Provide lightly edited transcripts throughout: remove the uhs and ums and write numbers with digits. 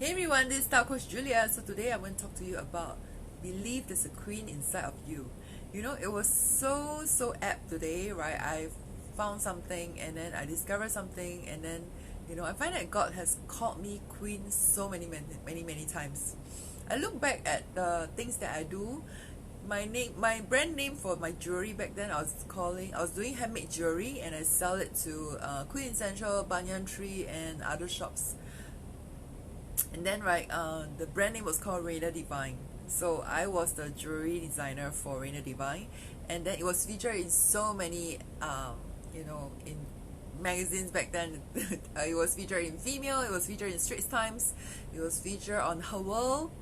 Hey everyone, this is Style Coach Julia. So today I'm going to talk to you about believe there's a queen inside of you. You know, it was so apt today, right? I found something and then I discovered something and then, I find that God has called me queen so many times. I look back at the things that I do. My brand name for my jewelry back then, I was doing handmade jewelry and I sell it to Queen Essential, Banyan Tree and other shops. And then the brand name was called Rainer Divine. So I was the jewelry designer for Rainer Divine, and then it was featured in so many in magazines back then. It was featured in Female, it was featured in Straits Times, it was featured on Her World.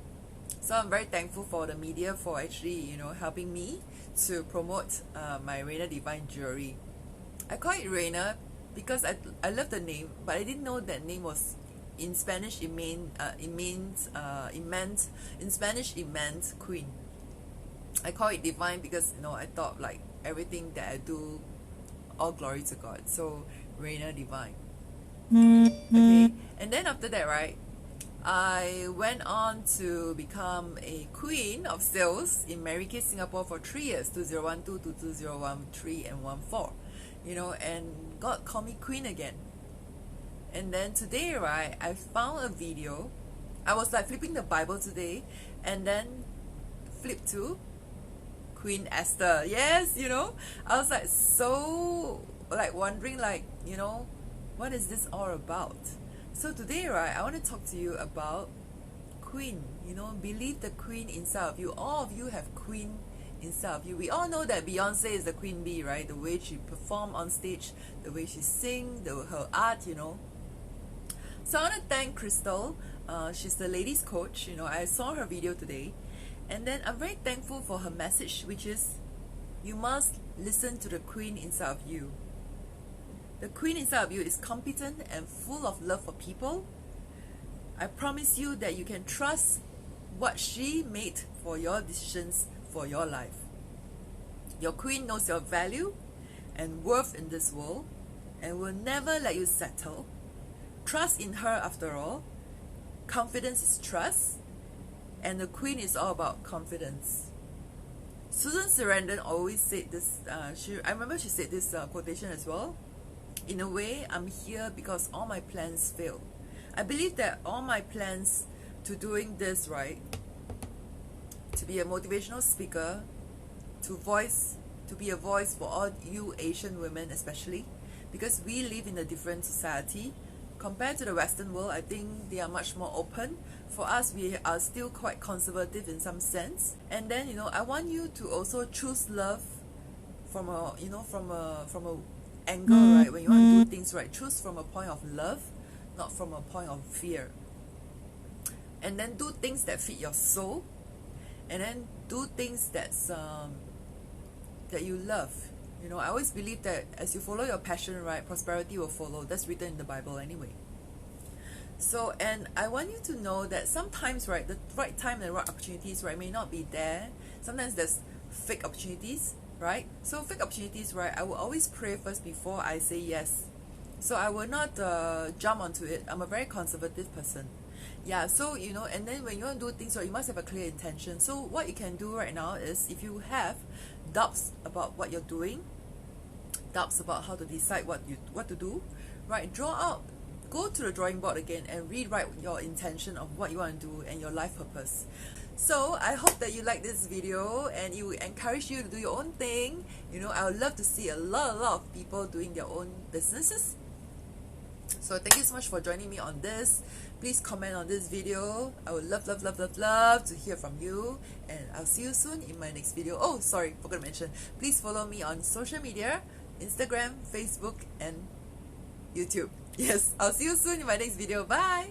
So I'm very thankful for the media for actually helping me to promote my Rainer Divine jewelry. I call it Rainer because I love the name, but I didn't know that name was in Spanish. It meant queen. I call it divine because I thought like everything that I do, all glory to God. So Rainer Divine. Okay, and then after that, I went on to become a queen of sales in Mary Kay Singapore for 3 years, 2012 to 2013 and 14. And God called me queen again. And then today, I found a video. I was like flipping the Bible today and then flipped to Queen Esther. Yes, I was like so wondering what is this all about? So today, I want to talk to you about queen. Believe the queen inside of you. All of you have queen inside of you. We all know that Beyonce is the queen bee, right? The way she perform on stage, the way she sing, her art, So I want to thank Christal. She's the ladies coach. I saw her video today, and then I'm very thankful for her message, which is you must listen to the queen inside of you. The queen inside of you is competent and full of love for people. I promise you that you can trust what she made for your decisions for your life. Your queen knows your value and worth in this world and will never let you settle. Trust in her after all. Confidence is trust, and the queen is all about confidence. Susan Sarandon always said this. I remember she said this quotation as well. In a way, I'm here because all my plans failed. I believe that all my plans to doing this, to be a motivational speaker, to be a voice for all you Asian women especially, because we live in a different society. Compared to the Western world, I think they are much more open. For us, we are still quite conservative in some sense. And then, I want you to also choose love from a angle, when you want to do things, choose from a point of love, not from a point of fear. And then do things that fit your soul, and then do things that you love. I always believe that as you follow your passion, prosperity will follow. That's written in the Bible anyway. So, and I want you to know that sometimes, the right time and the right opportunities, may not be there. Sometimes there's fake opportunities, So fake opportunities, I will always pray first before I say yes. So I will not jump onto it. I'm a very conservative person. Yeah, so, and then when you want to do things, you must have a clear intention. So what you can do right now is, if you have doubts about what you're doing, doubts about how to decide what to do, go to the drawing board again and rewrite your intention of what you want to do and your life purpose. So I hope that you like this video and it will encourage you to do your own thing. I would love to see a lot of people doing their own businesses. So thank you so much for joining me on this. Please comment on this video. I would love to hear from you, and I'll see you soon in my next video. Oh, sorry, forgot to mention. Please follow me on social media, Instagram, Facebook, and YouTube. Yes, I'll see you soon in my next video. Bye!